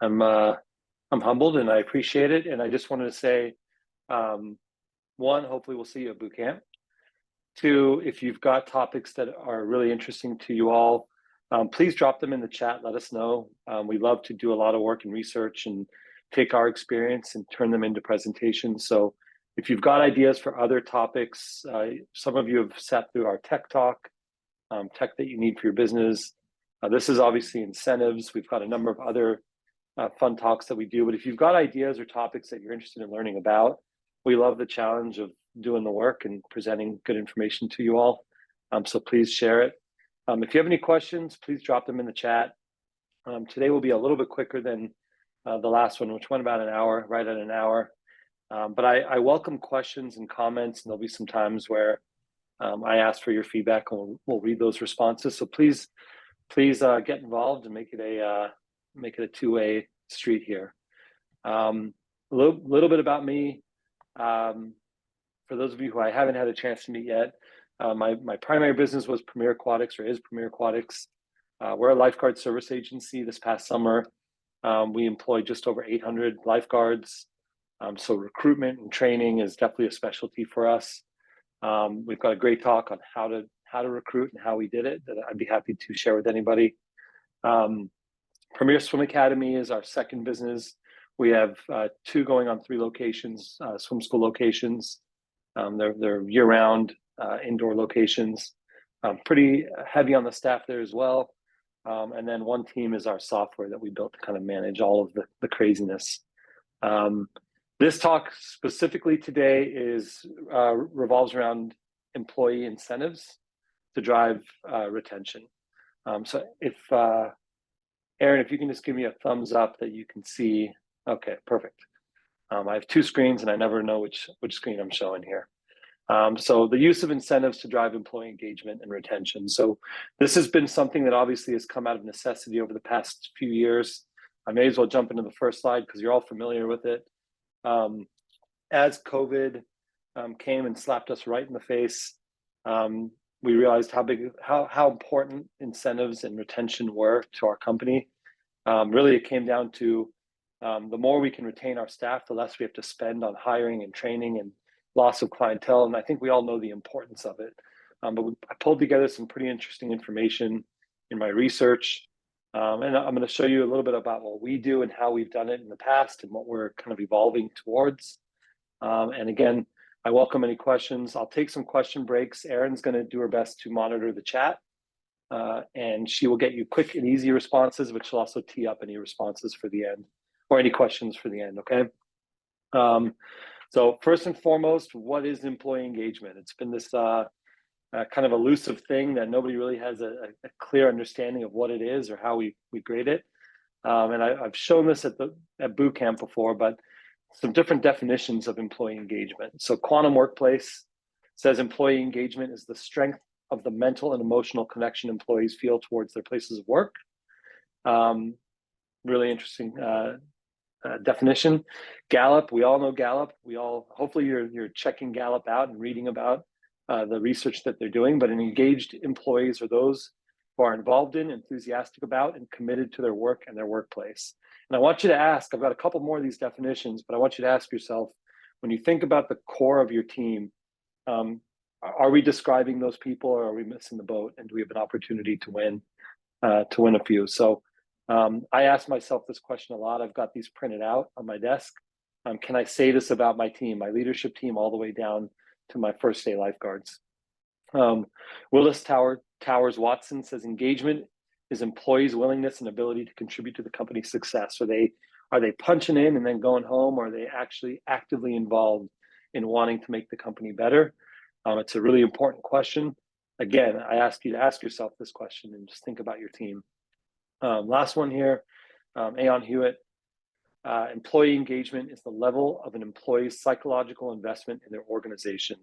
I'm humbled and I appreciate it. And I just wanted to say, one, hopefully we'll see you at boot camp. Two, if you've got topics that are really interesting to you all, please drop them in the chat. Let us know. We love to do a lot of work and research and take our experience and turn them into presentations. So if you've got ideas for other topics, some of you have sat through our tech talk, tech that you need for your business. This is obviously incentives. We've got a number of other fun talks that we do. But if you've got ideas or topics that you're interested in learning about, we love the challenge of doing the work and presenting good information to you all. So please share it. If you have any questions, please drop them in the chat. Today will be a little bit quicker than the last one, which went about an hour, right at an hour. But I welcome questions and comments, and there'll be some times where I ask for your feedback, and we'll read those responses. So please get involved and make it a two-way street here. A little bit about me. For those of you who I haven't had a chance to meet yet, my primary business was Premier Aquatics, or is Premier Aquatics. We're a lifeguard service agency. This past summer, we employed just over 800 lifeguards. So recruitment and training is definitely a specialty for us. We've got a great talk on how to recruit and how we did it that I'd be happy to share with anybody. Premier Swim Academy is our second business. We have 2 going on 3 locations, swim school locations. They're year-round indoor locations. Pretty heavy on the staff there as well. And then OneTeam is our software that we built to kind of manage all of the craziness. This talk specifically today revolves around employee incentives to drive retention. So if Aaron, if you can just give me a thumbs up that you can see. Okay, perfect. I have 2 screens and I never know which screen I'm showing here. So the use of incentives to drive employee engagement and retention. So this has been something that obviously has come out of necessity over the past few years. I may as well jump into the first slide because you're all familiar with it. As COVID came and slapped us right in the face, we realized how important incentives and retention were to our company. Really, it came down to the more we can retain our staff, the less we have to spend on hiring and training and loss of clientele. And I think we all know the importance of it. But I pulled together some pretty interesting information in my research. And I'm going to show you a little bit about what we do and how we've done it in the past and what we're kind of evolving towards. And again, I welcome any questions. I'll take some question breaks. Erin's going to do her best to monitor the chat. And she will get you quick and easy responses, which will also tee up any responses for the end or any questions for the end, okay? So first and foremost, what is employee engagement? It's been this kind of elusive thing that nobody really has a clear understanding of what it is or how we grade it. And I've shown this at boot camp before, but some different definitions of employee engagement. So Quantum Workplace says employee engagement is the strength of the mental and emotional connection employees feel towards their places of work. Really interesting definition. Gallup, we all know Gallup. Hopefully you're checking Gallup out and reading about the research that they're doing, but engaged employees are those who are involved in, enthusiastic about, and committed to their work and their workplace. And I want you to ask, I've got a couple more of these definitions, but I want you to ask yourself, when you think about the core of your team, are we describing those people or are we missing the boat? And do we have an opportunity to win a few? So I ask myself this question a lot. I've got these printed out on my desk. Can I say this about my team, my leadership team, all the way down to my first day lifeguards? Willis Towers Watson says engagement is employees' willingness and ability to contribute to the company's success. Are they punching in and then going home, or are they actually actively involved in wanting to make the company better? It's a really important question. Again, I ask you to ask yourself this question and just think about your team. Last one here, Aon Hewitt. Employee engagement is the level of an employee's psychological investment in their organization.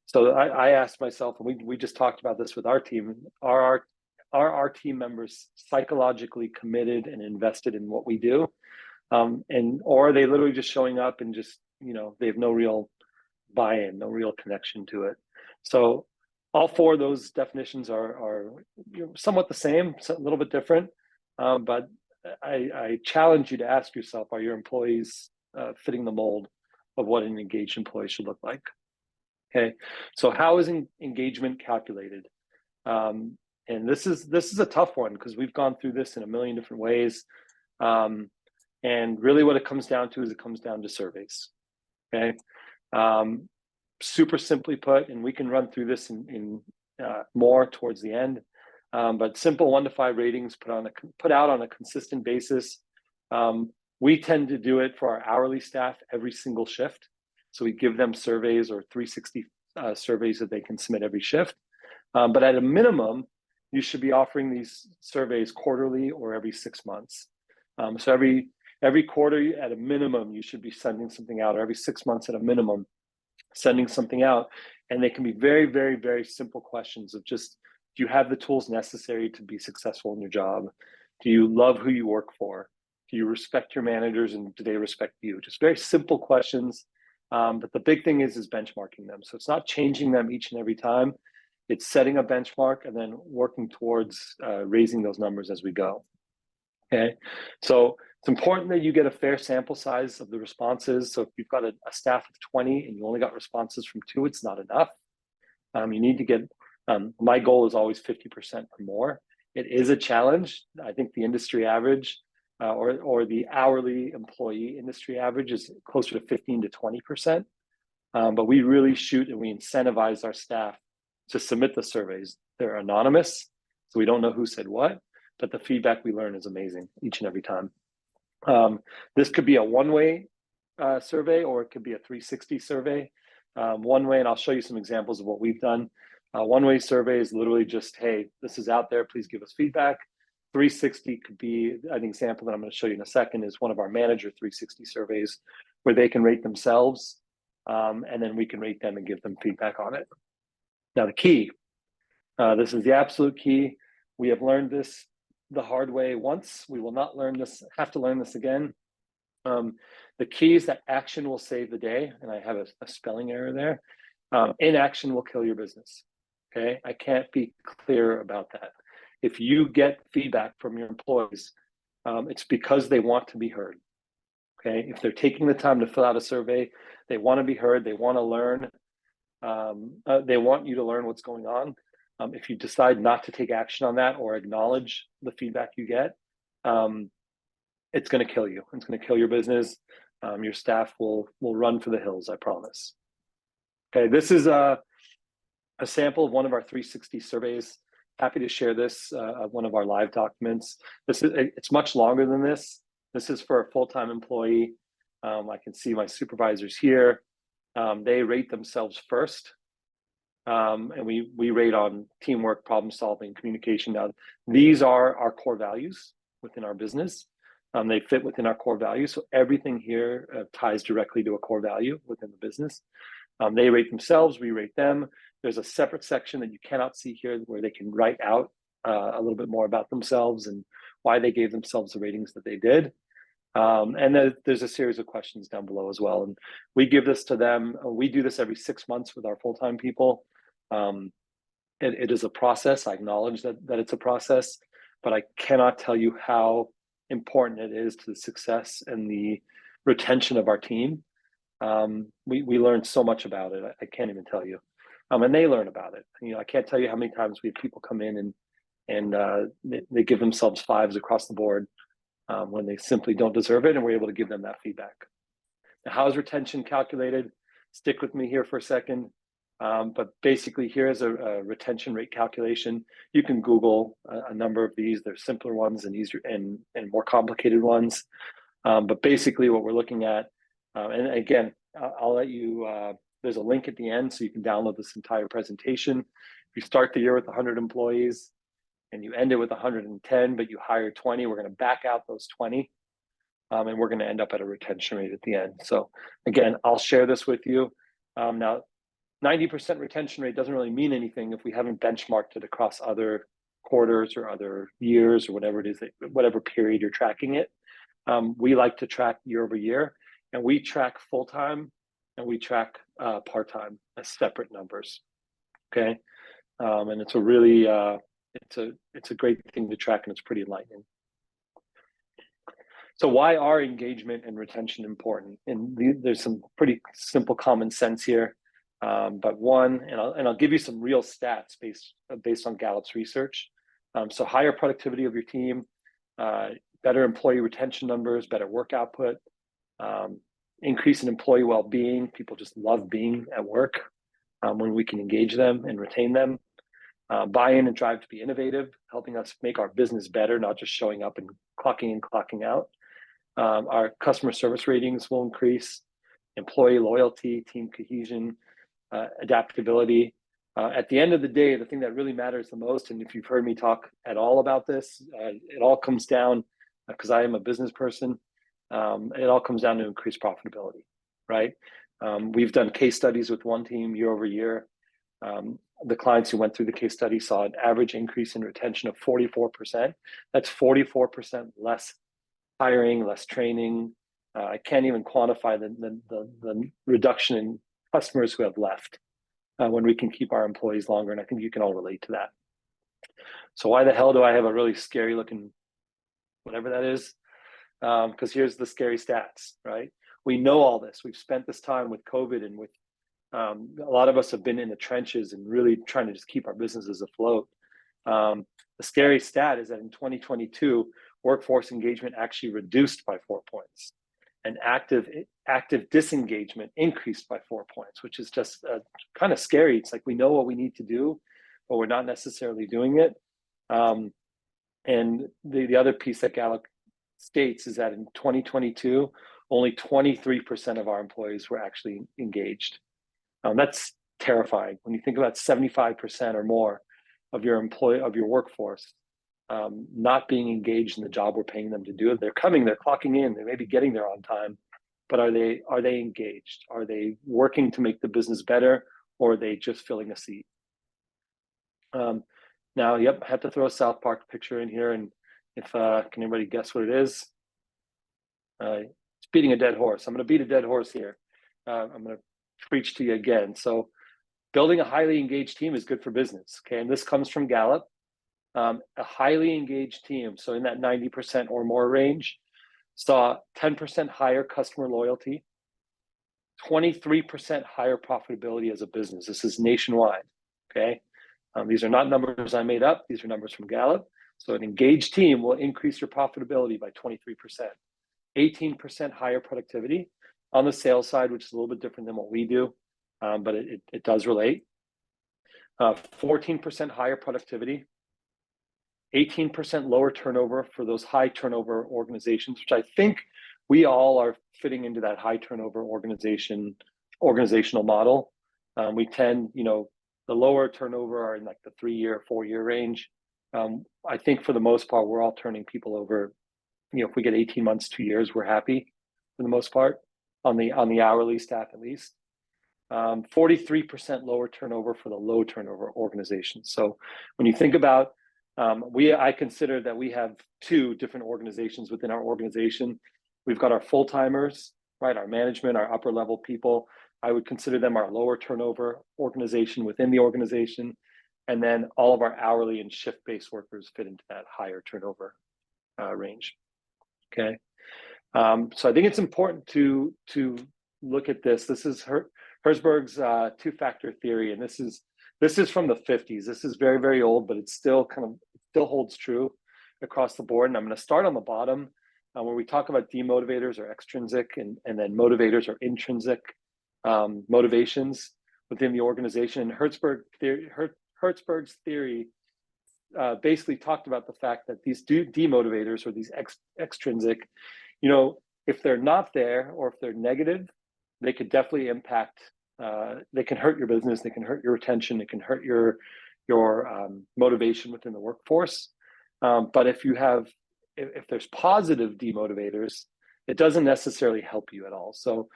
So I asked myself, and we just talked about this with our team, are our team members psychologically committed and invested in what we do? Or are they literally just showing up and just, they have no real buy-in, no real connection to it? So all 4 of those definitions are somewhat the same, a little bit different. But I challenge you to ask yourself, are your employees fitting the mold of what an engaged employee should look like? Okay, so how is engagement calculated? And this is a tough one because we've gone through this in a million different ways. And really what it comes down to is it comes down to surveys. Okay, super simply put, and we can run through this in more towards the end. But simple 1 to 5 ratings put out on a consistent basis. We tend to do it for our hourly staff every single shift. So we give them surveys or 360 surveys that they can submit every shift. But at a minimum, you should be offering these surveys quarterly or every 6 months. So every quarter at a minimum, you should be sending something out, or every 6 months at a minimum, sending something out. And they can be very, very, very simple questions of just, do you have the tools necessary to be successful in your job? Do you love who you work for? Do you respect your managers, and do they respect you? Just very simple questions. But the big thing is benchmarking them. So it's not changing them each and every time. It's setting a benchmark and then working towards raising those numbers as we go. Okay, so it's important that you get a fair sample size of the responses. So if you've got a staff of 20 and you only got responses from 2, it's not enough. You need to get, my goal is always 50% or more. It is a challenge. I think the industry average or the hourly employee industry average is closer to 15 to 20%. But we really shoot and we incentivize our staff to submit the surveys. They're anonymous, so we don't know who said what, but the feedback we learn is amazing each and every time. This could be a one-way survey, or it could be a 360 survey. One way, and I'll show you some examples of what we've done. One-way survey is literally just, hey, this is out there, please give us feedback. 360 could be an example that I'm going to show you in a second, is one of our manager 360 surveys where they can rate themselves, and then we can rate them and give them feedback on it. Now the key, this is the absolute key. We have learned this the hard way once. We will not have to learn this again. The key is that action will save the day, and I have a spelling error there. Inaction will kill your business. Okay, I can't be clearer about that. If you get feedback from your employees, it's because they want to be heard. Okay, if they're taking the time to fill out a survey, they want to be heard, they want to learn, they want you to learn what's going on. If you decide not to take action on that or acknowledge the feedback you get, it's going to kill you. It's going to kill your business. Your staff will run for the hills, I promise. Okay, this is a sample of one of our 360 surveys. Happy to share this, one of our live documents. It's much longer than this. This is for a full-time employee. I can see my supervisors here. They rate themselves first. And we rate on teamwork, problem solving, communication. Now, these are our core values within our business. They fit within our core values. So everything here ties directly to a core value within the business. They rate themselves, we rate them. There's a separate section that you cannot see here where they can write out a little bit more about themselves and why they gave themselves the ratings that they did. And there's a series of questions down below as well. And we give this to them. We do this every 6 months with our full-time people. It is a process. I acknowledge that it's a process, but I cannot tell you how important it is to the success and the retention of our team. We learn so much about it. I can't even tell you. And they learn about it. You know, I can't tell you how many times we have people come in and they give themselves 5s across the board when they simply don't deserve it, and we're able to give them that feedback. Now, how is retention calculated? Stick with me here for a second. But basically, here's a retention rate calculation. You can Google a number of these. There's simpler ones and easier and more complicated ones. But basically, what we're looking at, and again, I'll let you. There's a link at the end, so you can download this entire presentation. If you start the year with 100 employees and you end it with 110, but you hire 20, we're going to back out those 20, and we're going to end up at a retention rate at the end. So again, I'll share this with you. Now, 90% retention rate doesn't really mean anything if we haven't benchmarked it across other quarters or other years or whatever it is, whatever period you're tracking it. We like to track year over year, and we track full-time and we track part-time as separate numbers. Okay, and it's a really it's a great thing to track, and it's pretty enlightening. So why are engagement and retention important? And there's some pretty simple common sense here. But one, and I'll give you some real stats based on Gallup's research. So higher productivity of your team, better employee retention numbers, better work output, increase in employee well-being. People just love being at work when we can engage them and retain them. Buy-in and drive to be innovative, helping us make our business better, not just showing up and clocking in, clocking out. Our customer service ratings will increase, employee loyalty, team cohesion, adaptability. At the end of the day, the thing that really matters the most, and if you've heard me talk at all about this, it all comes down, because I am a business person, it all comes down to increased profitability, right? We've done case studies with OneTeam year over year. The clients who went through the case study saw an average increase in retention of 44%. That's 44% less hiring, less training. I can't even quantify the reduction in customers who have left when we can keep our employees longer. And I think you can all relate to that. So why the hell do I have a really scary looking, whatever that is? Because here's the scary stats, right? We know all this. We've spent this time with COVID, and with a lot of us have been in the trenches and really trying to just keep our businesses afloat. The scary stat is that in 2022, workforce engagement actually reduced by 4 points, and active disengagement increased by 4 points, which is just kind of scary. It's like we know what we need to do, but we're not necessarily doing it. And the other piece that Gallup states is that in 2022, only 23% of our employees were actually engaged. That's terrifying. When you think about 75% or more of your workforce not being engaged in the job we're paying them to do. They're coming, they're clocking in, they may be getting there on time, but are they engaged? Are they working to make the business better, or are they just filling a seat? Now, yep, I had to throw a South Park picture in here, and if can anybody guess what it is? It's beating a dead horse. I'm going to beat a dead horse here. I'm going to preach to you again. So building a highly engaged team is good for business. Okay, and this comes from Gallup. A highly engaged team, so in that 90% or more range, saw 10% higher customer loyalty, 23% higher profitability as a business. This is nationwide, okay? These are not numbers I made up. These are numbers from Gallup. So an engaged team will increase your profitability by 23%. 18% higher productivity on the sales side, which is a little bit different than what we do, but it does relate. 14% higher productivity, 18% lower turnover for those high turnover organizations, which I think we all are fitting into that high turnover organizational model. We tend, the lower turnover are in like the 3-year, 4-year range. I think for the most part, we're all turning people over. If we get 18 months, 2 years, we're happy for the most part on the hourly staff at least. 43% lower turnover for the low turnover organizations. So when you think about I consider that we have 2 different organizations within our organization. We've got our full-timers, right? Our management, our upper level people. I would consider them our lower turnover organization within the organization. And then all of our hourly and shift-based workers fit into that higher turnover range. Okay. So I think it's important to look at this. This is Hertzbergs 2-factor theory, and this is from the 50s. This is very, very old, but it still holds true across the board. And I'm going to start on the bottom where we talk about demotivators or extrinsic, and then motivators or intrinsic motivations within the organization. And Hertzberg's theory basically talked about the fact that these demotivators or these extrinsic, if they're not there or if they're negative, they could definitely impact. They can hurt your business. They can hurt your retention. It can hurt your motivation within the workforce. But if there's positive demotivators, it doesn't necessarily help you at all. So,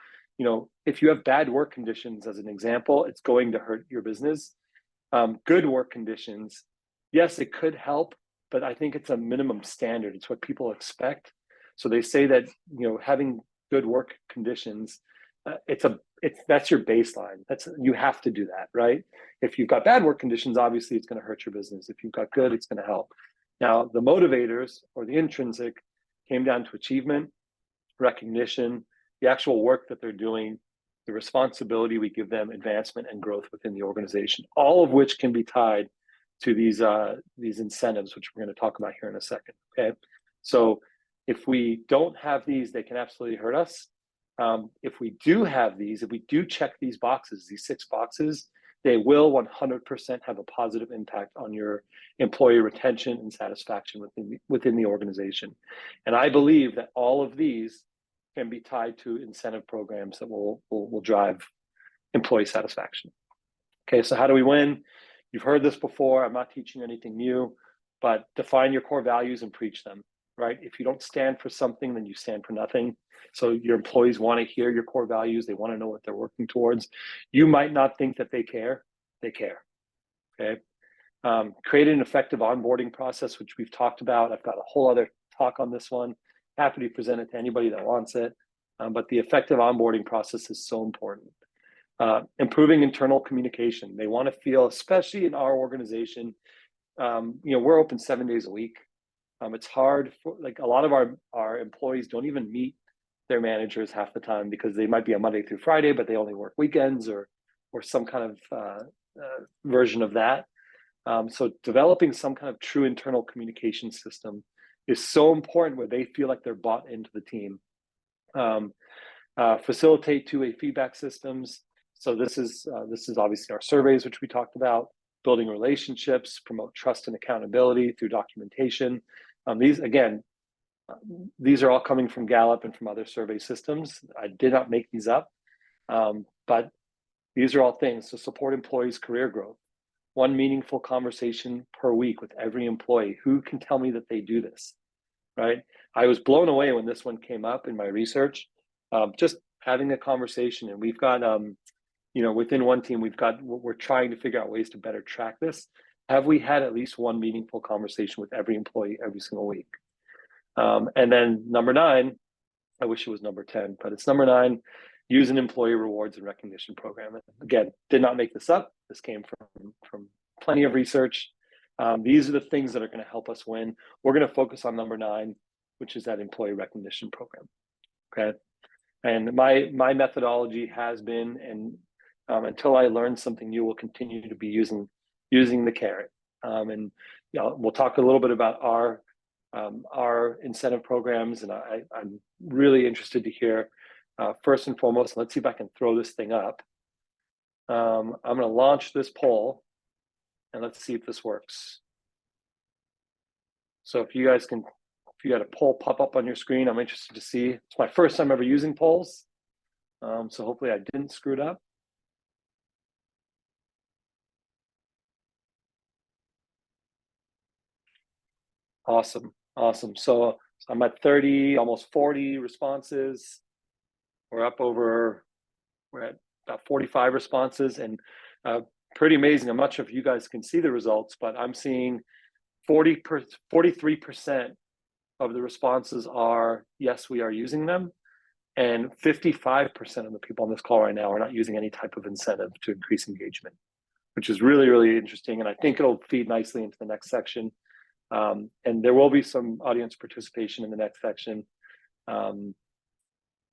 if you have bad work conditions, as an example, it's going to hurt your business. Good work conditions, yes, it could help, but I think it's a minimum standard. It's what people expect. So they say that, having good work conditions, that's your baseline. You have to do that, right? If you've got bad work conditions, obviously it's going to hurt your business. If you've got good, it's going to help. Now, the motivators or the intrinsic came down to achievement, recognition, the actual work that they're doing, the responsibility we give them, advancement and growth within the organization, all of which can be tied to these incentives, which we're going to talk about here in a second. Okay, so if we don't have these, they can absolutely hurt us. If we do have these, if we do check these boxes, these 6 boxes, they will 100% have a positive impact on your employee retention and satisfaction within the organization. And I believe that all of these can be tied to incentive programs that will drive employee satisfaction. Okay, so how do we win? You've heard this before. I'm not teaching anything new, but define your core values and preach them, right? If you don't stand for something, then you stand for nothing. So your employees want to hear your core values. They want to know what they're working towards. You might not think that they care. They care, okay? Create an effective onboarding process, which we've talked about. I've got a whole other talk on this one. Happy to present it to anybody that wants it. But the effective onboarding process is so important. Improving internal communication. They want to feel, especially in our organization, we're open 7 days a week. It's hard for, like, a lot of our employees don't even meet their managers half the time because they might be a Monday through Friday, but they only work weekends or some kind of version of that. So developing some kind of true internal communication system is so important where they feel like they're bought into the team. Facilitate two-way feedback systems. So this is obviously our surveys, which we talked about. Building relationships, promote trust and accountability through documentation. These are all coming from Gallup and from other survey systems. I did not make these up, but these are all things to support employees' career growth. One meaningful conversation per week with every employee. Who can tell me that they do this, right? I was blown away when this one came up in my research. Just having a conversation, and we've got, within one team, we're trying to figure out ways to better track this. Have we had at least one meaningful conversation with every employee every single week? And then number 9, I wish it was number 10, but it's number 9, use an employee rewards and recognition program. And again, did not make this up. This came from plenty of research. These are the things that are going to help us win. We're going to focus on number 9, which is that employee recognition program. Okay. And my methodology has been, and until I learn something new, we'll continue to be using the carrot. And we'll talk a little bit about our incentive programs, and I'm really interested to hear. First and foremost, let's see if I can throw this thing up. I'm going to launch this poll, and let's see if this works. So if you got a poll pop up on your screen, I'm interested to see. It's my first time ever using polls, so hopefully I didn't screw it up. Awesome. So I'm at 30, almost 40 responses. We're at about 45 responses, and pretty amazing. I'm not sure if you guys can see the results, but I'm seeing 43% of the responses are, yes, we are using them. And 55% of the people on this call right now are not using any type of incentive to increase engagement, which is really, really interesting. And I think it'll feed nicely into the next section. And there will be some audience participation in the next section.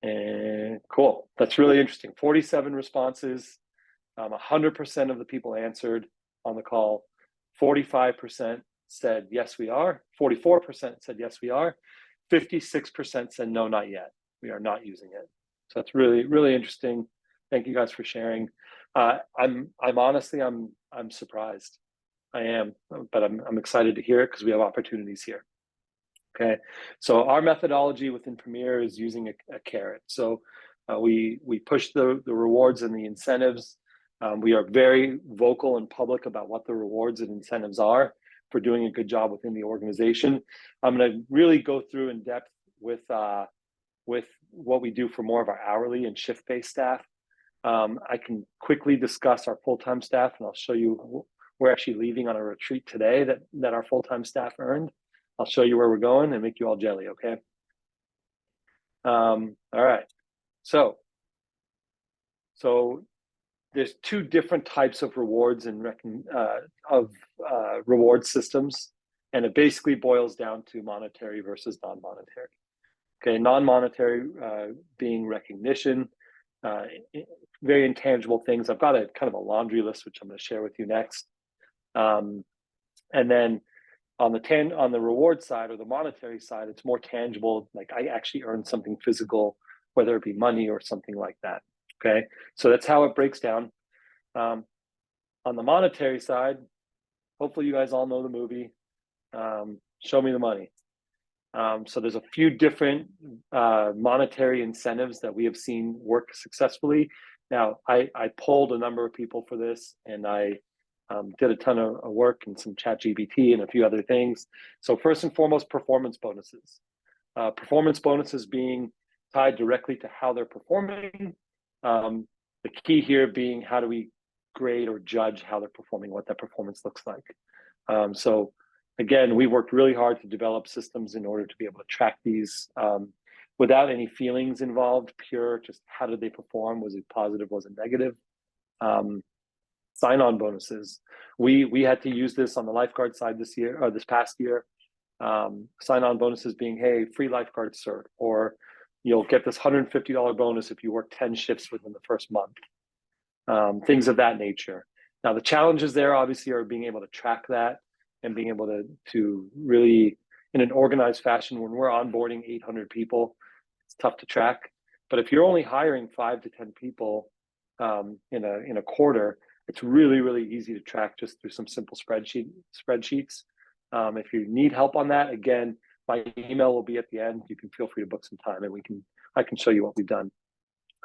And cool, that's really interesting. 47 responses, 100% of the people answered on the call. 45% said, yes, we are. 44% said, yes, we are. 56% said, no, not yet. We are not using it. So that's really, really interesting. Thank you guys for sharing. I'm honestly surprised. I am, but I'm excited to hear it because we have opportunities here. Okay, so our methodology within Premier is using a carrot. So we push the rewards and the incentives. We are very vocal and public about what the rewards and incentives are for doing a good job within the organization. I'm going to really go through in depth with what we do for more of our hourly and shift-based staff. I can quickly discuss our full-time staff, and I'll show you. We're actually leaving on a retreat today that our full-time staff earned. I'll show you where we're going and make you all jelly, okay? All right. So there's 2 different types of rewards and reward systems, and it basically boils down to monetary versus non-monetary. Okay, non-monetary being recognition, very intangible things. I've got a kind of a laundry list, which I'm going to share with you next. And then on the reward side or the monetary side, it's more tangible. Like I actually earned something physical, whether it be money or something like that. Okay, so that's how it breaks down. On the monetary side, hopefully you guys all know the movie, Show Me the Money. So there's a few different monetary incentives that we have seen work successfully. Now, I polled a number of people for this, and I did a ton of work in some ChatGPT and a few other things. So first and foremost, performance bonuses. Performance bonuses being tied directly to how they're performing. The key here being, how do we grade or judge how they're performing, what that performance looks like. So again, we worked really hard to develop systems in order to be able to track these without any feelings involved, pure, just how did they perform? Was it positive? Was it negative? Sign-on bonuses. We had to use this on the lifeguard side this year, or this past year. Sign-on bonuses being, hey, free lifeguard cert, or you'll get this $150 bonus if you work 10 shifts within the first month. Things of that nature. Now, the challenges there obviously are being able to track that and being able to really, in an organized fashion, when we're onboarding 800 people, it's tough to track. But if you're only hiring 5 to 10 people in a quarter, it's really, really easy to track just through some simple spreadsheets. If you need help on that, again, my email will be at the end. You can feel free to book some time, and I can show you what we've done.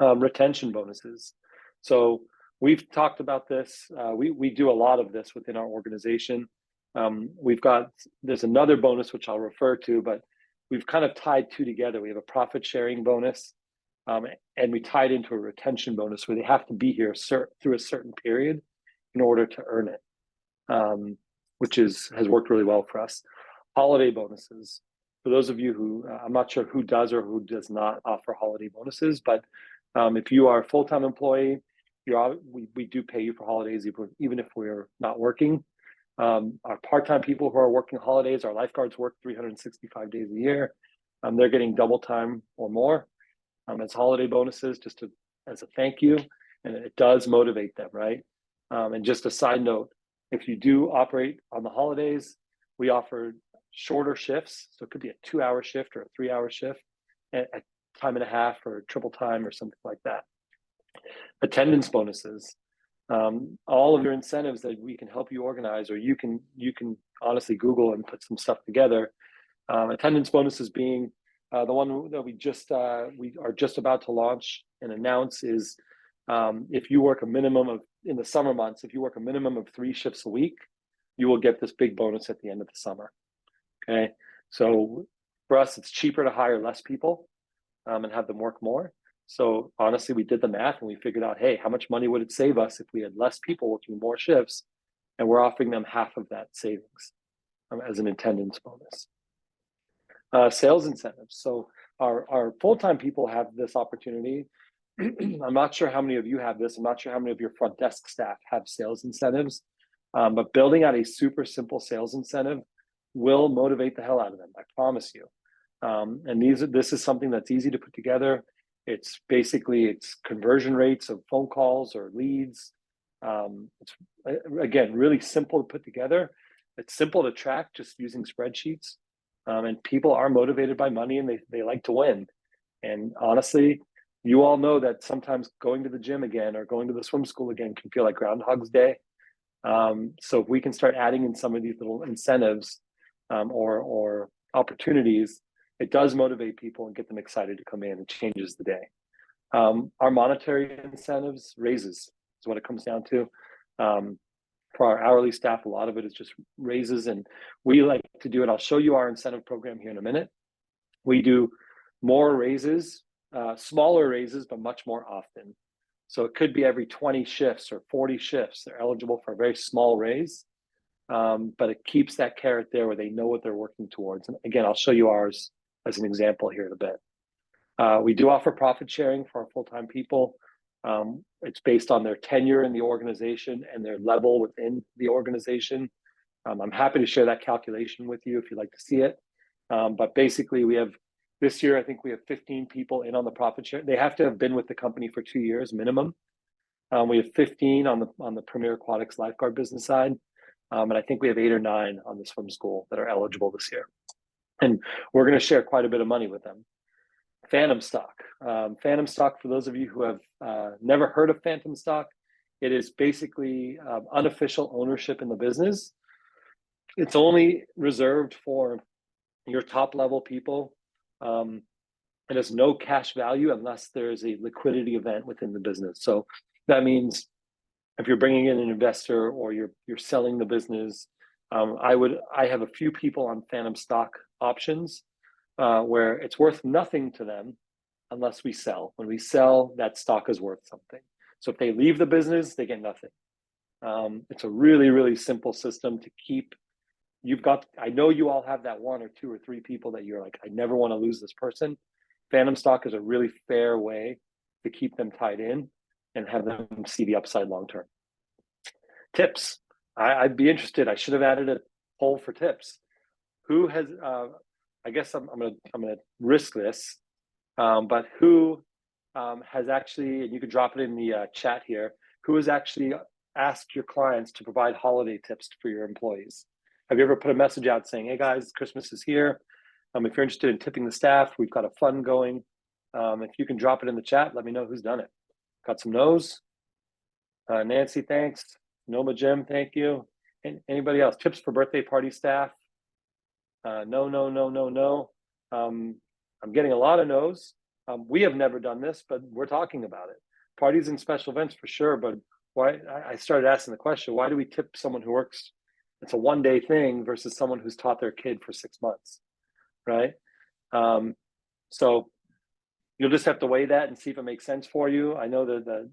Retention bonuses. So we've talked about this. We do a lot of this within our organization. There's another bonus which I'll refer to, but we've kind of tied two together. We have a profit sharing bonus, and we tied into a retention bonus where they have to be here through a certain period in order to earn it, which has worked really well for us. Holiday bonuses. For those of you who, I'm not sure who does or who does not offer holiday bonuses, but if you are a full-time employee, we do pay you for holidays even if we're not working. Our part-time people who are working holidays, our lifeguards work 365 days a year. They're getting double time or more as holiday bonuses, just as a thank you, and it does motivate them, right? And just a side note, if you do operate on the holidays, we offer shorter shifts. So it could be a 2-hour shift or a 3-hour shift at time and a half or triple time or something like that. Attendance bonuses. All of your incentives that we can help you organize, or you can honestly Google and put some stuff together. Attendance bonuses being the one that we are just about to launch and announce is if you work a minimum of, in the summer months, if you work a minimum of 3 shifts a week, you will get this big bonus at the end of the summer. Okay, so for us, it's cheaper to hire less people and have them work more. So honestly, we did the math and we figured out, hey, how much money would it save us if we had less people working more shifts, and we're offering them half of that savings as an attendance bonus. Sales incentives. So our full-time people have this opportunity. I'm not sure how many of you have this. I'm not sure how many of your front desk staff have sales incentives, but building out a super simple sales incentive will motivate the hell out of them. I promise you. And this is something that's easy to put together. It's conversion rates of phone calls or leads. It's again really simple to put together. It's simple to track just using spreadsheets. And people are motivated by money, and they like to win. And honestly, you all know that sometimes going to the gym again or going to the swim school again can feel like Groundhog's Day. So if we can start adding in some of these little incentives or opportunities, it does motivate people and get them excited to come in. It changes the day. Our monetary incentives, raises, is what it comes down to. For our hourly staff, a lot of it is just raises, and we like to do it. I'll show you our incentive program here in a minute. We do more raises, smaller raises, but much more often. So it could be every 20 shifts or 40 shifts. They're eligible for a very small raise, but it keeps that carrot there where they know what they're working towards. And again, I'll show you ours as an example here in a bit. We do offer profit sharing for our full-time people. It's based on their tenure in the organization and their level within the organization. I'm happy to share that calculation with you if you'd like to see it. But basically, we have This year, I think we have 15 people in on the profit share. They have to have been with the company for 2 years minimum. We have 15 on the Premier Aquatics lifeguard business side. And I think we have 8 or 9 on the swim school that are eligible this year. And we're going to share quite a bit of money with them. Phantom stock. Phantom stock, for those of you who have never heard of phantom stock, it is basically unofficial ownership in the business. It's only reserved for your top level people. It has no cash value unless there's a liquidity event within the business. So that means if you're bringing in an investor or you're selling the business, I have a few people on phantom stock options where it's worth nothing to them unless we sell. When we sell, that stock is worth something. So if they leave the business, they get nothing. It's a really, really simple system to keep. I know you all have that 1 or 2 or 3 people that you're like, I never want to lose this person. Phantom stock is a really fair way to keep them tied in and have them see the upside long term. Tips. I'd be interested. I should have added a poll for tips. Who has? I guess I'm gonna risk this, but who has actually? And you could drop it in the chat here. Who has actually asked your clients to provide holiday tips for your employees? Have you ever put a message out saying, "Hey guys, Christmas is here. If you're interested in tipping the staff, we've got a fund going. If you can drop it in the chat, let me know who's done it." Got some no's. Nancy, thanks. Noma Jim, thank you. And anybody else? Tips for birthday party staff? No. I'm getting a lot of no's. We have never done this, but we're talking about it. Parties and special events for sure, but why? I started asking the question, why do we tip someone who works? It's a one-day thing versus someone who's taught their kid for 6 months, right? So you'll just have to weigh that and see if it makes sense for you. I know that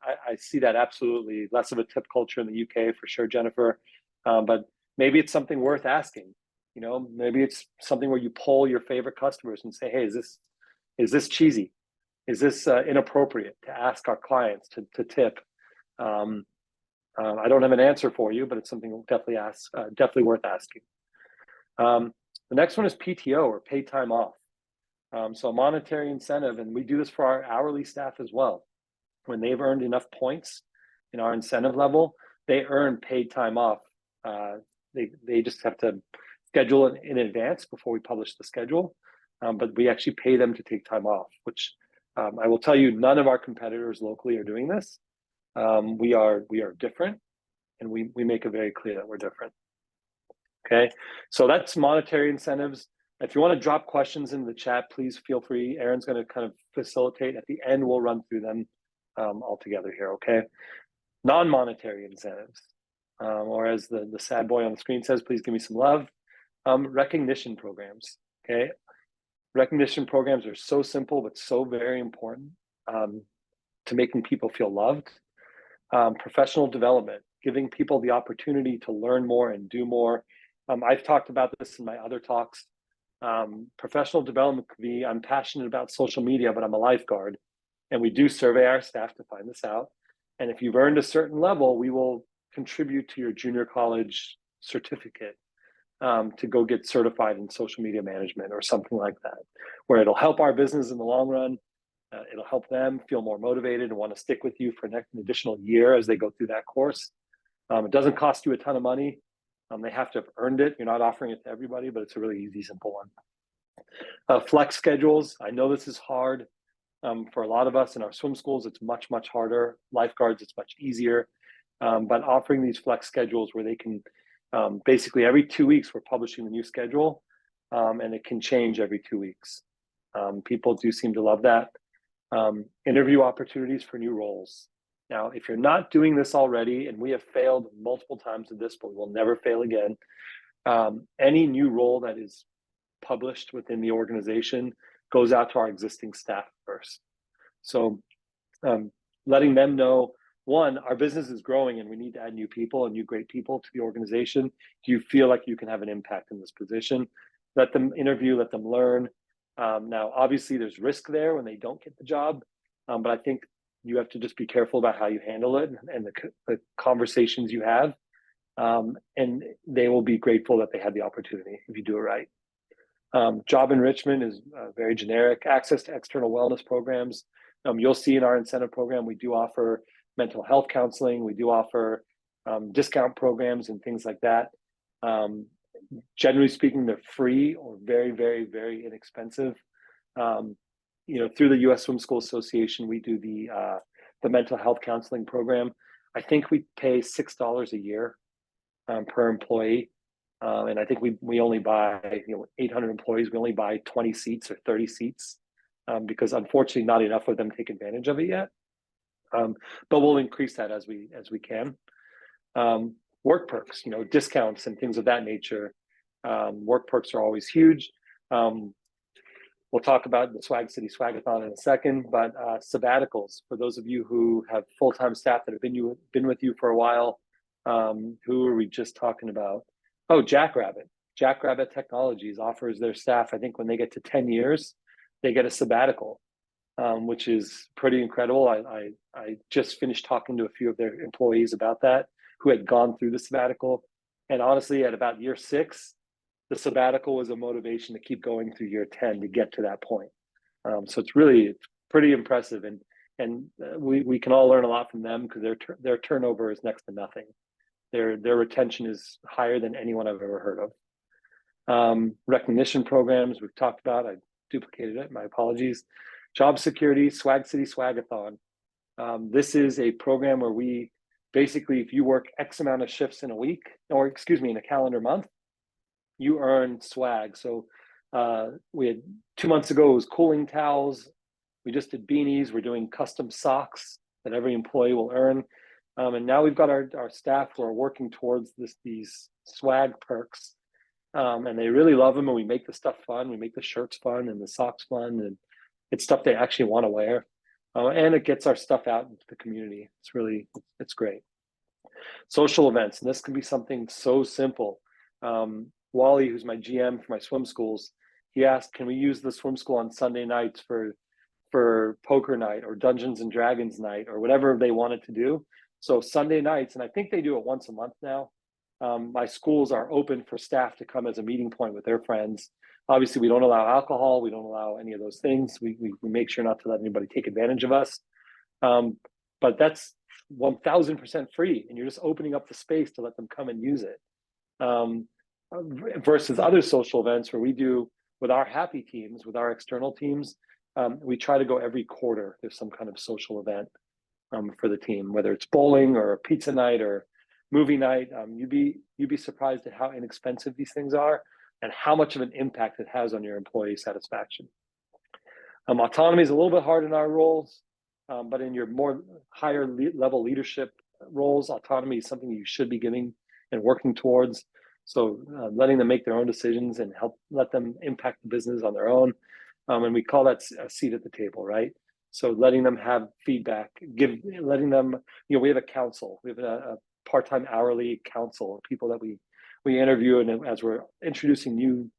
I see that absolutely less of a tip culture in the UK for sure, Jennifer. But maybe it's something worth asking. You know, maybe it's something where you poll your favorite customers and say, "Hey, is this cheesy? Is this inappropriate to ask our clients to tip?" I don't have an answer for you, but it's something we'll definitely worth asking. The next one is PTO, or paid time off. So a monetary incentive, and we do this for our hourly staff as well. When they've earned enough points in our incentive level, they earn paid time off. They just have to schedule it in advance before we publish the schedule, but we actually pay them to take time off, which I will tell you, none of our competitors locally are doing this. We are different, and we make it very clear that we're different. Okay, so that's monetary incentives. If you want to drop questions in the chat, please feel free. Aaron's going to kind of facilitate. At the end, we'll run through them all together here, okay? Non-monetary incentives, or as the sad boy on the screen says, please give me some love. Recognition programs, okay? Recognition programs are so simple, but so very important to making people feel loved. Professional development, giving people the opportunity to learn more and do more. I've talked about this in my other talks. Professional development could be, I'm passionate about social media, but I'm a lifeguard. And we do survey our staff to find this out. And if you've earned a certain level, we will contribute to your junior college certificate to go get certified in social media management or something like that, where it'll help our business in the long run. It'll help them feel more motivated and want to stick with you for an additional year as they go through that course. It doesn't cost you a ton of money. They have to have earned it. You're not offering it to everybody, but it's a really easy, simple one. Flex schedules. I know this is hard for a lot of us in our swim schools. It's much, much harder. Lifeguards, it's much easier. But offering these flex schedules where they can basically every 2 weeks, we're publishing the new schedule, and it can change every 2 weeks. People do seem to love that. Interview opportunities for new roles. Now, if you're not doing this already, and we have failed multiple times at this, but we will never fail again, any new role that is published within the organization goes out to our existing staff first. So letting them know, one, our business is growing and we need to add new people and new great people to the organization. Do you feel like you can have an impact in this position? Let them interview, let them learn. Now, obviously, there's risk there when they don't get the job, but I think you have to just be careful about how you handle it and the conversations you have, and they will be grateful that they had the opportunity if you do it right. Job enrichment is very generic. Access to external wellness programs. You'll see in our incentive program, we do offer mental health counseling. We do offer discount programs and things like that. Generally speaking, they're free or very, very, very inexpensive. Through the U.S. Swim School Association, we do the mental health counseling program. I think we pay $6 a year per employee. And I think we only buy 800 employees. We only buy 20 seats or 30 seats because unfortunately not enough of them take advantage of it yet. But we'll increase that as we can. Work perks, discounts and things of that nature. Work perks are always huge. We'll talk about the Swag City Swagathon in a second, but sabbaticals for those of you who have full-time staff that have been with you for a while. Who are we just talking about? Oh, Jackrabbit. Jackrabbit Technologies offers their staff, I think when they get to 10 years, they get a sabbatical, which is pretty incredible. I just finished talking to a few of their employees about that who had gone through the sabbatical. And honestly, at about year 6, the sabbatical was a motivation to keep going through year 10 to get to that point. So it's pretty impressive. And we can all learn a lot from them because their turnover is next to nothing. Their retention is higher than anyone I've ever heard of. Recognition programs we've talked about. I duplicated it. My apologies. Job security, Swag City Swagathon. This is a program where we basically, if you work X amount of shifts in a week, or excuse me, in a calendar month, you earn swag. So we had 2 months ago, it was cooling towels. We just did beanies. We're doing custom socks that every employee will earn. And now we've got our staff who are working towards these swag perks. And they really love them. And we make the stuff fun. We make the shirts fun and the socks fun. And it's stuff they actually want to wear. And it gets our stuff out into the community. It's great. Social events. And this can be something so simple. Wally, who's my GM for my swim schools, he asked, can we use the swim school on Sunday nights for poker night or Dungeons and Dragons night or whatever they wanted to do? So Sunday nights, and I think they do it once a month now, my schools are open for staff to come as a meeting point with their friends. Obviously, we don't allow alcohol. We don't allow any of those things. We make sure not to let anybody take advantage of us. But that's 1,000% free, and you're just opening up the space to let them come and use it. Versus other social events where we do with our happy teams, with our external teams, we try to go every quarter. There's some kind of social event for the team, whether it's bowling or a pizza night or movie night. You'd be surprised at how inexpensive these things are and how much of an impact it has on your employee satisfaction. Autonomy is a little bit hard in our roles, but in your more higher level leadership roles, autonomy is something you should be giving and working towards. So letting them make their own decisions and let them impact the business on their own. And we call that a seat at the table, right? So letting them have feedback, letting them, we have a council. We have a part-time hourly council, people that we interview, and as we're introducing new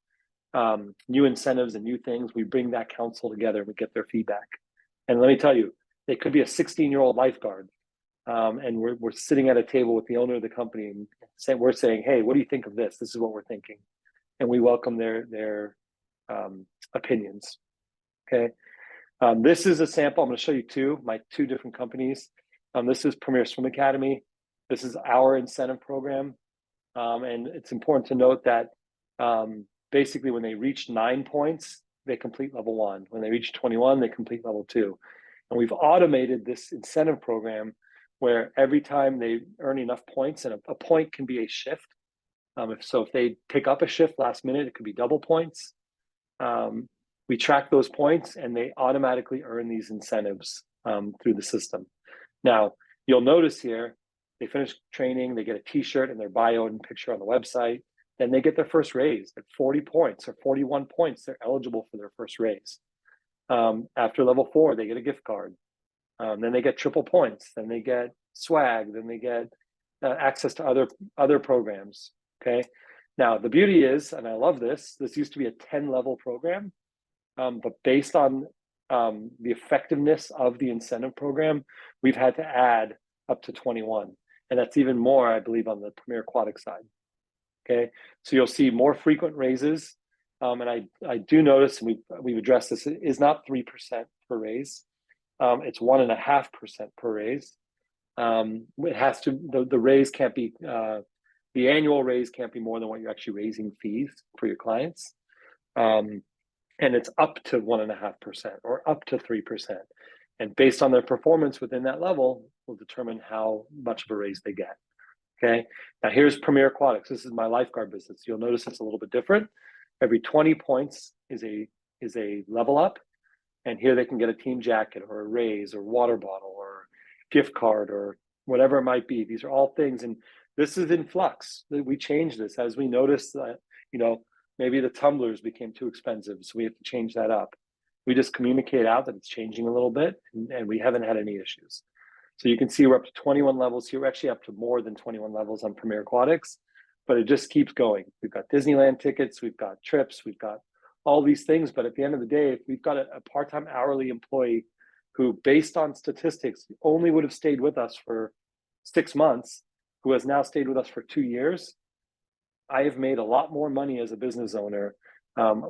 incentives and new things, we bring that council together and we get their feedback. And let me tell you, they could be a 16-year-old lifeguard. And we're sitting at a table with the owner of the company and we're saying, hey, what do you think of this? This is what we're thinking. And we welcome their opinions. Okay. This is a sample. I'm going to show you my two different companies. This is Premier Swim Academy. This is our incentive program. And it's important to note that basically when they reach 9 points, they complete level 1. When they reach 21, they complete level 2. And we've automated this incentive program where every time they earn enough points, and a point can be a shift. If they pick up a shift last minute, it could be double points. We track those points and they automatically earn these incentives through the system. Now, you'll notice here, they finish training, they get a t-shirt and their bio and picture on the website, then they get their first raise at 40 points or 41 points, they're eligible for their first raise. After level 4, they get a gift card. Then they get triple points, then they get swag, then they get access to other programs, okay? Now, the beauty is, and I love this used to be a 10-level program, but based on the effectiveness of the incentive program, we've had to add up to 21. And that's even more, I believe, on the Premier Aquatics side, okay? So you'll see more frequent raises. And I do notice, and we've addressed this, it is not 3% per raise. It's 1.5% per raise. It has to, the raise can't be, the annual raise can't be more than what you're actually raising fees for your clients. And it's up to 1.5% or up to 3%. And based on their performance within that level, will determine how much of a raise they get. Okay. Now here's Premier Aquatics. This is my lifeguard business. You'll notice it's a little bit different. Every 20 points is a level up. And here they can get a team jacket or a raise or water bottle or gift card or whatever it might be. These are all things. And this is in flux. We change this as we notice that, maybe the tumblers became too expensive. So we have to change that up. We just communicate out that it's changing a little bit, and we haven't had any issues. So you can see we're up to 21 levels here. We're actually up to more than 21 levels on Premier Aquatics, but it just keeps going. We've got Disneyland tickets, we've got trips, we've got all these things. But at the end of the day, if we've got a part-time hourly employee who, based on statistics, only would have stayed with us for 6 months, who has now stayed with us for 2 years, I have made a lot more money as a business owner.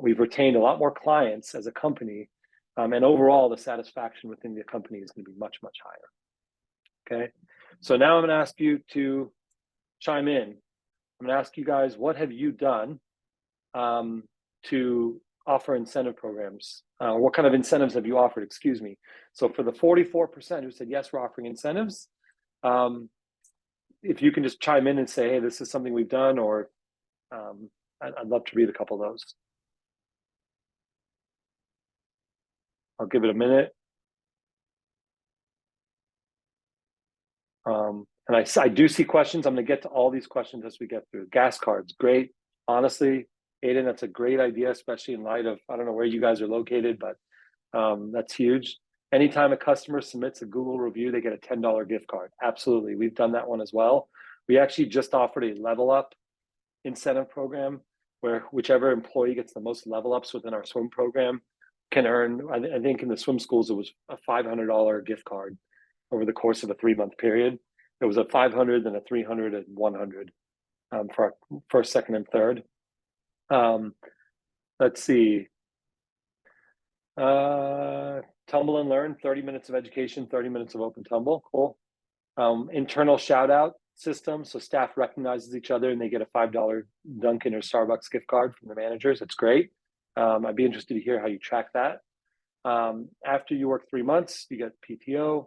We've retained a lot more clients as a company. And overall, the satisfaction within the company is going to be much, much higher. Okay. So now I'm going to ask you to chime in. I'm going to ask you guys, what have you done to offer incentive programs? What kind of incentives have you offered? Excuse me. So for the 44% who said, yes, we're offering incentives, if you can just chime in and say, hey, this is something we've done, or I'd love to read a couple of those. I'll give it a minute. And I do see questions. I'm going to get to all these questions as we get through. Gas cards, great. Honestly, Aiden, that's a great idea, especially in light of, I don't know where you guys are located, but that's huge. Anytime a customer submits a Google review, they get a $10 gift card. Absolutely. We've done that one as well. We actually just offered a level up incentive program where whichever employee gets the most level ups within our swim program can earn, I think in the swim schools, it was a $500 gift card over the course of a 3-month period. It was a 500, then a 300 and 100 for our first, second, and third. Let's see. Tumble and learn, 30 minutes of education, 30 minutes of open tumble. Cool. Internal shout out system. So staff recognizes each other and they get a $5 Dunkin' or Starbucks gift card from the managers. It's great. I'd be interested to hear how you track that. After you work 3 months, you get PTO,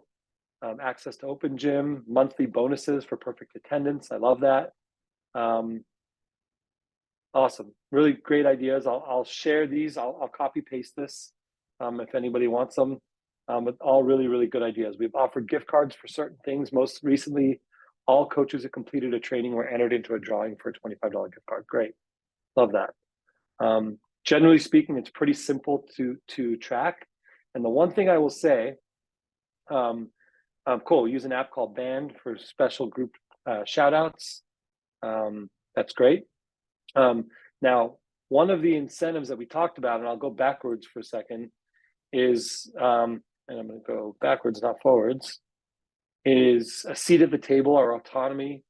access to open gym, monthly bonuses for perfect attendance. I love that. Awesome. Really great ideas. I'll share these. I'll copy paste this if anybody wants them. But all really, really good ideas. We've offered gift cards for certain things. Most recently, all coaches who completed a training were entered into a drawing for a $25 gift card. Great. Love that. Generally speaking, it's pretty simple to track. And the one thing I will say, cool, use an app called Band for special group shout outs. That's great. Now, one of the incentives that we talked about, and I'll go backwards for a second, is, and I'm going to go backwards, not forwards, is a seat at the table or autonomy,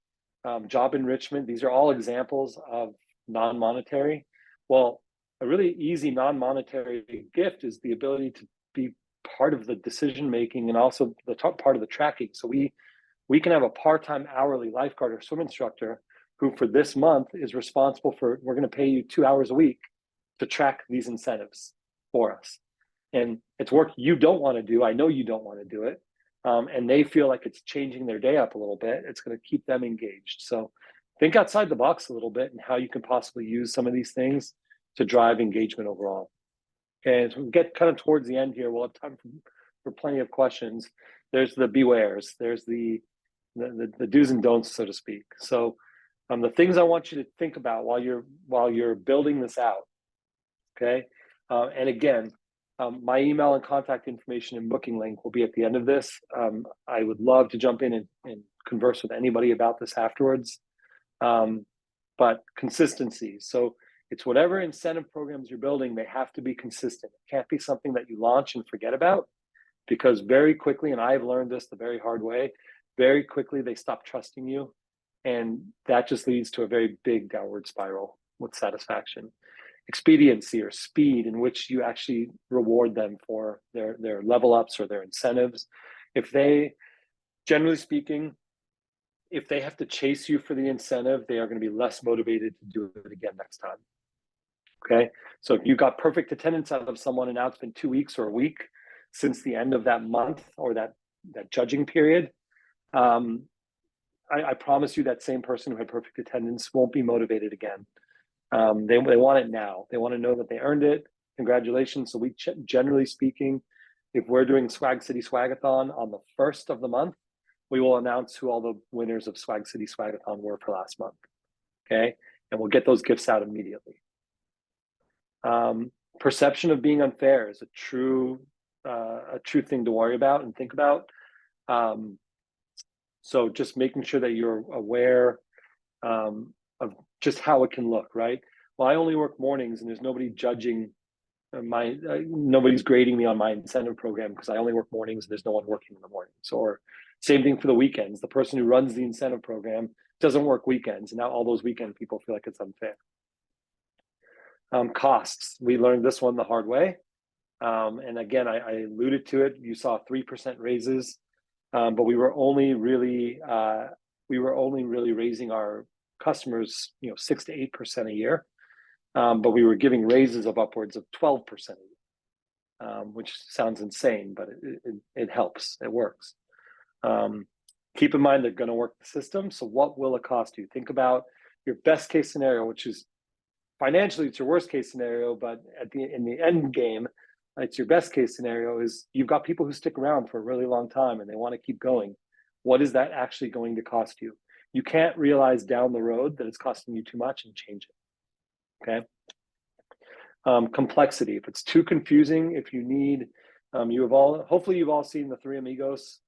job enrichment. These are all examples of non-monetary. Well, a really easy non-monetary gift is the ability to be part of the decision-making and also the top part of the tracking. So we can have a part-time hourly lifeguard or swim instructor who for this month is responsible for, we're going to pay you 2 hours a week to track these incentives for us. And it's work you don't want to do. I know you don't want to do it. And they feel like it's changing their day up a little bit. It's going to keep them engaged. So think outside the box a little bit and how you can possibly use some of these things to drive engagement overall. Okay, as we get kind of towards the end here, we'll have time for plenty of questions. There's the bewares. There's the do's and don'ts, so to speak. So the things I want you to think about while you're building this out. Okay, and again, my email and contact information and booking link will be at the end of this. I would love to jump in and converse with anybody about this afterwards. But consistency. So it's whatever incentive programs you're building, they have to be consistent. It can't be something that you launch and forget about, because very quickly, and I've learned this the very hard way, very quickly they stop trusting you. And that just leads to a very big downward spiral with satisfaction. expediency or speed in which you actually reward them for their level ups or their incentives. If they, generally speaking, if they have to chase you for the incentive, they are going to be less motivated to do it again next time. Okay, so if you got perfect attendance out of someone and now it's been 2 weeks or a week since the end of that month or that judging period, I promise you that same person who had perfect attendance won't be motivated again. They want it now. They want to know that they earned it. Congratulations. So we, generally speaking, if we're doing Swag City Swagathon on the 1st of the month, we will announce who all the winners of Swag City Swagathon were for last month. Okay, and we'll get those gifts out immediately. Perception of being unfair is a true thing to worry about and think about. So just making sure that you're aware of just how it can look, right? Well, I only work mornings and there's nobody judging nobody's grading me on my incentive program because I only work mornings and there's no one working in the mornings. Or same thing for the weekends. The person who runs the incentive program doesn't work weekends, and now all those weekend people feel like it's unfair. Costs. We learned this one the hard way. And again, I alluded to it. You saw 3% raises, but we were only really raising our customers, 6 to 8% a year. But we were giving raises of upwards of 12% a year, which sounds insane, but it helps. It works. Keep in mind they're going to work the system. So what will it cost you? Think about your best case scenario, which is financially it's your worst case scenario, but in the end game, it's your best case scenario. Is you've got people who stick around for a really long time and they want to keep going. What is that actually going to cost you? You can't realize down the road that it's costing you too much and change it. Okay. Complexity. If it's too confusing, if you need, hopefully you've all seen the Three Amigos.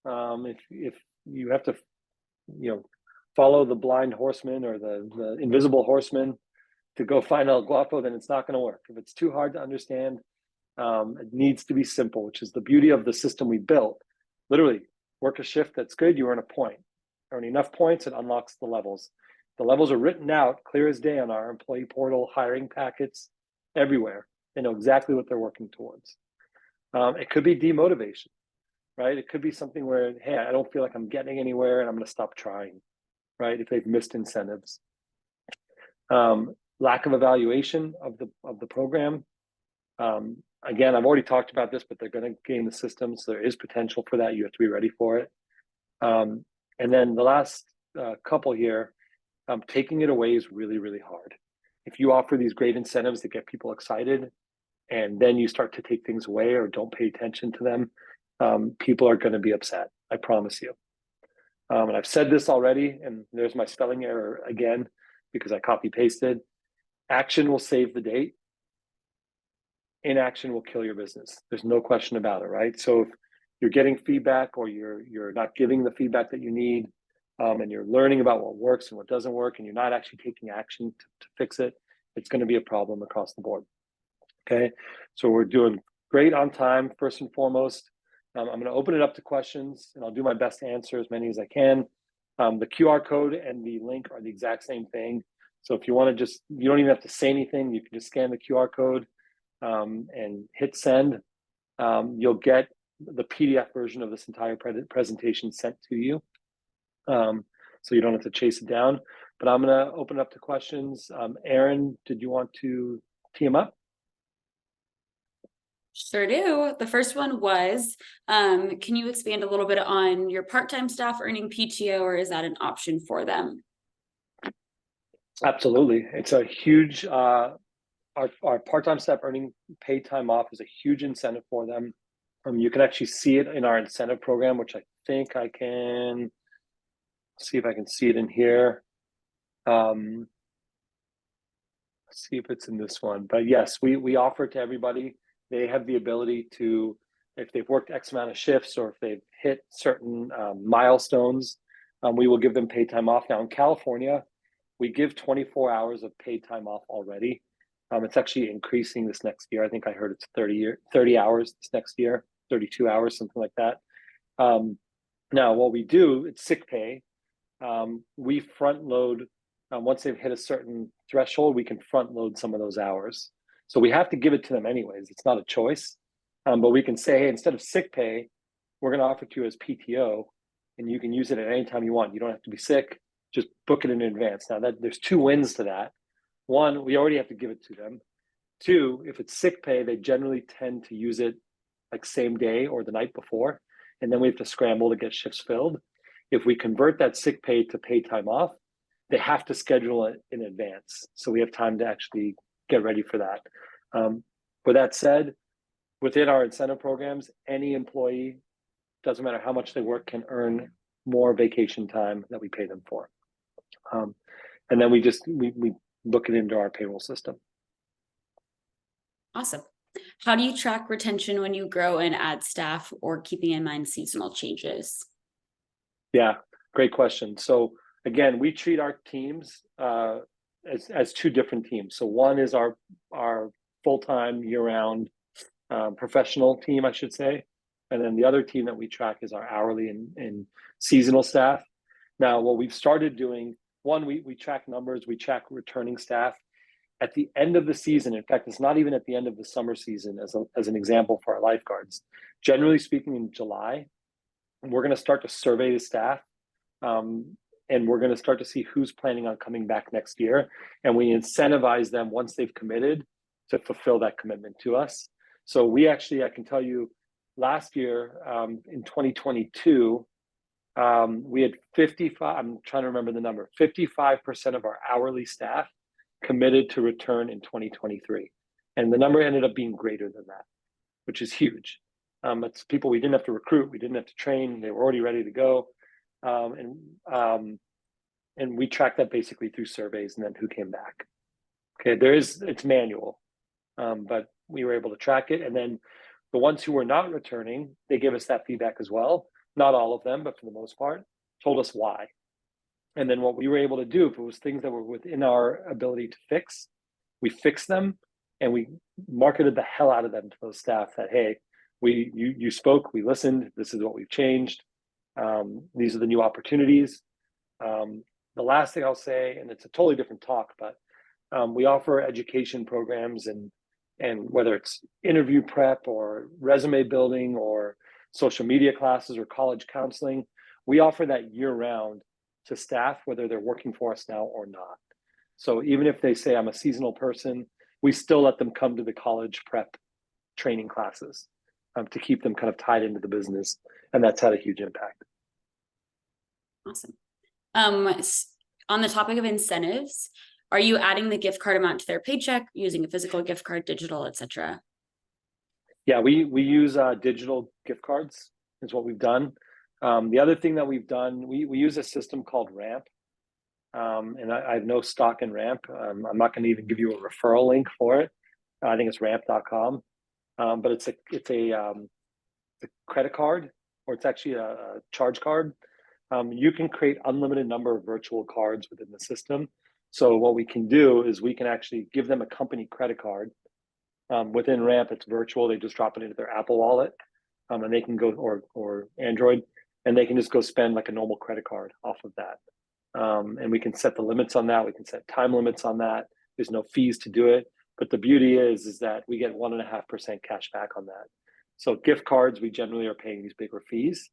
If you have to, follow the blind horseman or the invisible horseman to go find El Guapo, then it's not going to work. If it's too hard to understand, it needs to be simple, which is the beauty of the system we built. Literally, work a shift that's good, you earn a point. Earn enough points, it unlocks the levels. The levels are written out clear as day on our employee portal, hiring packets, everywhere. They know exactly what they're working towards. It could be demotivation, right? It could be something where, hey, I don't feel like I'm getting anywhere and I'm going to stop trying, right? If they've missed incentives. Lack of evaluation of the program. Again, I've already talked about this, but they're going to game the system, so there is potential for that. You have to be ready for it. And then the last couple here, taking it away is really, really hard. If you offer these great incentives that get people excited, and then you start to take things away or don't pay attention to them, people are going to be upset. I promise you. And I've said this already, and there's my spelling error again, because I copy pasted. Action will save the date. Inaction will kill your business. There's no question about it, right? So if you're getting feedback or you're not giving the feedback that you need, and you're learning about what works and what doesn't work, and you're not actually taking action to fix it, it's going to be a problem across the board. Okay, so we're doing great on time, first and foremost. I'm going to open it up to questions, and I'll do my best to answer as many as I can. The QR code and the link are the exact same thing. So if you want to you don't even have to say anything. You can just scan the QR code and hit send. You'll get the PDF version of this entire presentation sent to you. So you don't have to chase it down. But I'm going to open up to questions. Aaron, did you want to tee them up? Sure do. The first one was, can you expand a little bit on your part-time staff earning PTO, or is that an option for them? Absolutely. It's a huge, our part-time staff earning paid time off is a huge incentive for them. You can actually see it in our incentive program, which I think I can see if I can see it in here. Let's see if it's in this one. But yes, we offer it to everybody. They have the ability to, if they've worked X amount of shifts or if they've hit certain milestones, we will give them paid time off. Now in California, we give 24 hours of paid time off already. It's actually increasing this next year. I think I heard it's 30 hours this next year, 32 hours, something like that. Now what we do, it's sick pay. We front load once they've hit a certain threshold, we can front load some of those hours. So we have to give it to them anyways. It's not a choice. But we can say, hey, instead of sick pay, we're going to offer it to you as PTO, and you can use it at any time you want. You don't have to be sick. Just book it in advance. Now, there's two wins to that. One, we already have to give it to them. Two, if it's sick pay, they generally tend to use it like same day or the night before, and then we have to scramble to get shifts filled. If we convert that sick pay to pay time off, they have to schedule it in advance. So we have time to actually get ready for that. With that said, within our incentive programs, any employee, doesn't matter how much they work, can earn more vacation time that we pay them for. And then we book it into our payroll system. Awesome. How do you track retention when you grow and add staff, or keeping in mind seasonal changes? Yeah, great question. So again, we treat our teams as two different teams. So one is our full-time year-round professional team, I should say. And then the other team that we track is our hourly and seasonal staff. Now, what we've started doing, one, we track numbers, we track returning staff. At the end of the season, in fact, it's not even at the end of the summer season, as an example for our lifeguards. Generally speaking, in July, we're going to start to survey the staff, and we're going to start to see who's planning on coming back next year. And we incentivize them once they've committed to fulfill that commitment to us. So we actually, I can tell you, last year in 2022, we had 55, I'm trying to remember the number, 55% of our hourly staff committed to return in 2023. And the number ended up being greater than that, which is huge. It's people we didn't have to recruit, we didn't have to train, they were already ready to go. And we track that basically through surveys and then who came back. Okay, it's manual, but we were able to track it. And then the ones who were not returning, they give us that feedback as well. Not all of them, but for the most part, told us why. And then what we were able to do, if it was things that were within our ability to fix, we fixed them, and we marketed the hell out of them to those staff that, hey, you spoke, we listened, this is what we've changed. These are the new opportunities. The last thing I'll say, and it's a totally different talk, but we offer education programs, and whether it's interview prep or resume building or social media classes or college counseling, we offer that year round to staff, whether they're working for us now or not. So even if they say I'm a seasonal person, we still let them come to the college prep training classes to keep them kind of tied into the business. And that's had a huge impact. Awesome. On the topic of incentives, are you adding the gift card amount to their paycheck, using a physical gift card, digital, etc.? Yeah, we use digital gift cards is what we've done. The other thing that we've done, we use a system called Ramp. And I have no stock in Ramp. I'm not going to even give you a referral link for it. I think it's ramp.com. But it's a credit card, or it's actually a charge card. You can create unlimited number of virtual cards within the system. So what we can do is we can actually give them a company credit card. Within Ramp, it's virtual. They just drop it into their Apple Wallet, and they can go, or Android, and they can just go spend like a normal credit card off of that. And we can set the limits on that. We can set time limits on that. There's no fees to do it. But the beauty is that we get 1.5% cash back on that. So gift cards, we generally are paying these bigger fees.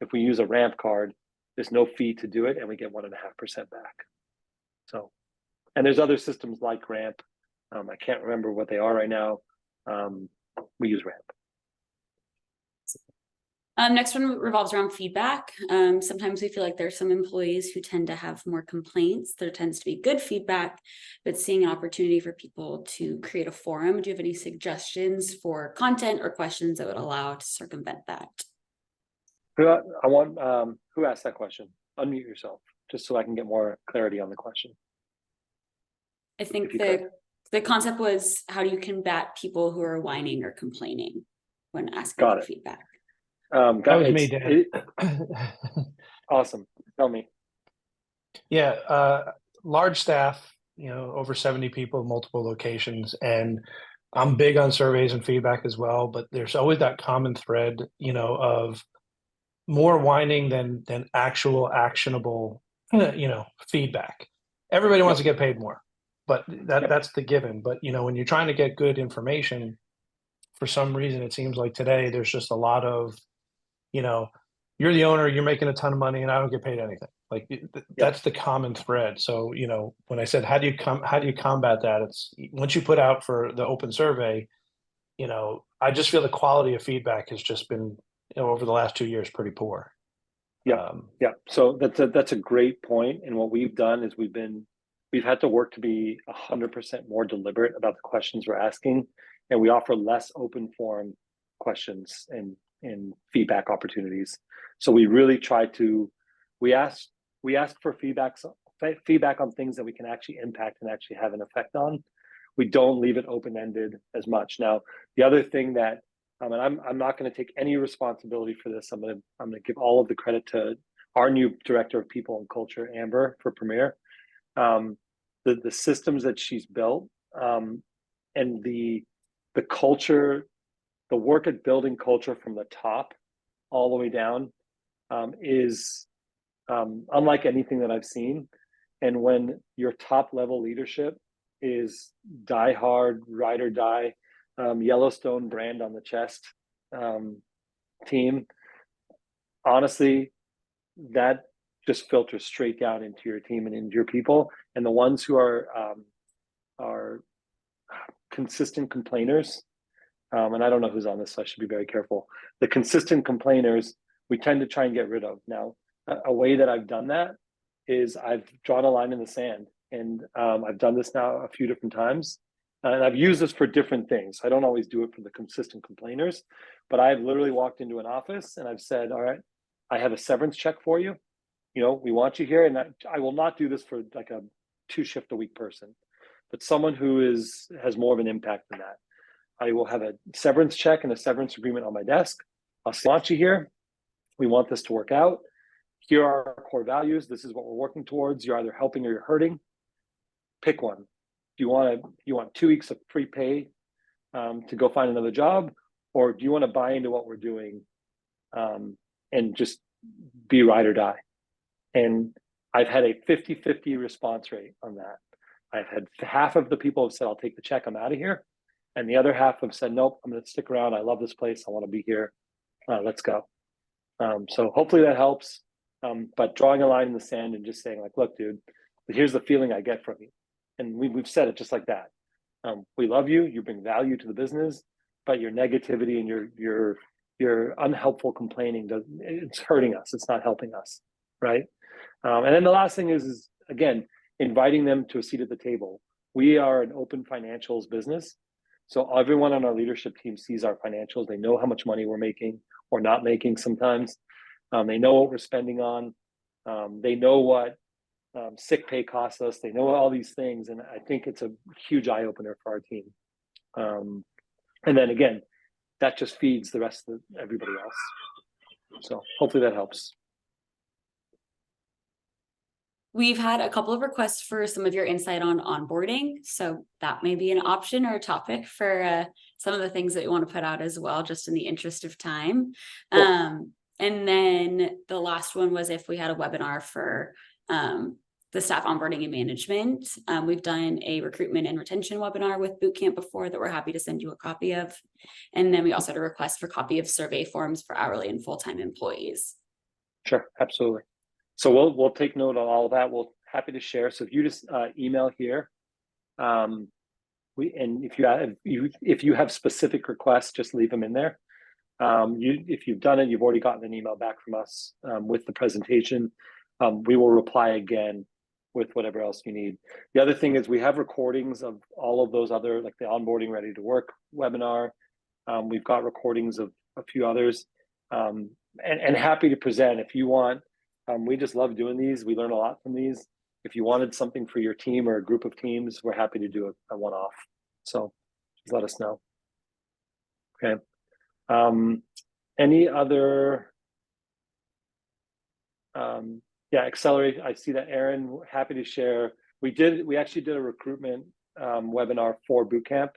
If we use a Ramp card, there's no fee to do it, and we get 1.5% back. So, and there's other systems like Ramp. I can't remember what they are right now. We use Ramp. Next one revolves around feedback. Sometimes we feel like there's some employees who tend to have more complaints. There tends to be good feedback, but seeing an opportunity for people to create a forum. Do you have any suggestions for content or questions that would allow to circumvent that? Who asked that question? Unmute yourself, just so I can get more clarity on the question. I think the concept was, how do you combat people who are whining or complaining when asking for feedback? That was me, Dan. Awesome. Tell me. Yeah, large staff, over 70 people, multiple locations, and I'm big on surveys and feedback as well. But there's always that common thread, of more whining than actual actionable, feedback. everybody wants to get paid more, but that's the given. But when you're trying to get good information, for some reason, it seems like today there's just a lot of, you're the owner, you're making a ton of money, and I don't get paid anything. Like that's the common thread. So, when I said, how do you combat that? It's once you put out for the open survey, I just feel the quality of feedback has just been, over the last 2 years, pretty poor. Yeah. So that's a great point. And what we've done is we've had to work to be 100% more deliberate about the questions we're asking, and we offer less open forum questions and feedback opportunities. So we really try to, we ask for feedback on things that we can actually impact and actually have an effect on. We don't leave it open-ended as much. Now, the other thing that, and I'm not going to take any responsibility for this. I'm going to give all of the credit to our new director of people and culture, Amber, for Premier. The systems that she's built, and the culture, the work at building culture from the top all the way down, is unlike anything that I've seen. And when your top level leadership is die hard, ride or die, Yellowstone brand on the chest team, honestly, that just filters straight down into your team and into your people. And the ones who are consistent complainers, and I don't know who's on this, so I should be very careful. The consistent complainers, we tend to try and get rid of. Now, a way that I've done that is I've drawn a line in the sand, and I've done this now a few different times. And I've used this for different things. I don't always do it for the consistent complainers, but I've literally walked into an office and I've said, all right, I have a severance check for you. We want you here. And I will not do this for like a 2-shift-a-week person, but someone who has more of an impact than that. I will have a severance check and a severance agreement on my desk. I'll want you here. We want this to work out. Here are our core values. This is what we're working towards. You're either helping or you're hurting. Pick one. Do you want 2 weeks of free pay to go find another job, or do you want to buy into what we're doing and just be ride or die? And I've had a 50-50 response rate on that. I've had half of the people have said, I'll take the check, I'm out of here. And the other half have said, nope, I'm going to stick around. I love this place. I want to be here. Let's go. So hopefully that helps. But drawing a line in the sand and just saying like, look, dude, here's the feeling I get from you. And we've said it just like that. We love you. You bring value to the business, but your negativity and your unhelpful complaining, it's hurting us. It's not helping us, right? And then the last thing is again, inviting them to a seat at the table. We are an open financials business. So everyone on our leadership team sees our financials. They know how much money we're making or not making sometimes. They know what we're spending on. They know what sick pay costs us. They know all these things. And I think it's a huge eye opener for our team. And then again, that just feeds the rest of everybody else. So hopefully that helps. We've had a couple of requests for some of your insight on onboarding. So that may be an option or a topic for some of the things that you want to put out as well, just in the interest of time. Cool. And then the last one was if we had a webinar for the staff onboarding and management. We've done a recruitment and retention webinar with Bootcamp before that we're happy to send you a copy of. And then we also had a request for a copy of survey forms for hourly and full-time employees. Sure, absolutely. So we'll take note of all of that. We're happy to share. So if you just email here, and if you have specific requests, just leave them in there. If you've done it, you've already gotten an email back from us with the presentation. We will reply again with whatever else you need. The other thing is we have recordings of all of those other, like the onboarding ready to work webinar. We've got recordings of a few others, and happy to present if you want. We just love doing these. We learn a lot from these. If you wanted something for your team or a group of teams, we're happy to do a one-off. So just let us know. Okay. Any other? Accelerate. I see that Aaron, happy to share. We actually did a recruitment webinar for Bootcamp,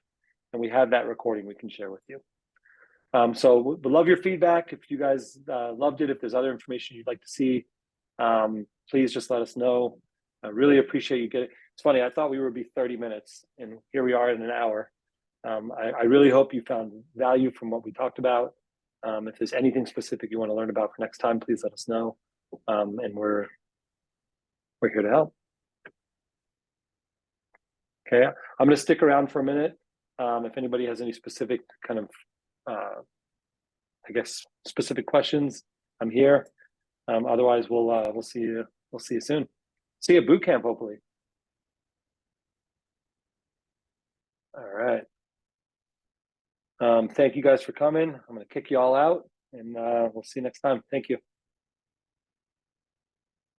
and we have that recording we can share with you. So we love your feedback. If you guys loved it, if there's other information you'd like to see, please just let us know. I really appreciate you getting. It's funny. I thought we would be 30 minutes, and here we are in an hour. I really hope you found value from what we talked about. If there's anything specific you want to learn about for next time, please let us know. And we're here to help. Okay, I'm going to stick around for a minute. If anybody has any specific kind of, I guess, specific questions, I'm here. Otherwise, we'll see you. We'll see you soon. See you at boot camp, hopefully. All right. Thank you guys for coming. I'm going to kick you all out, and we'll see you next time. Thank you.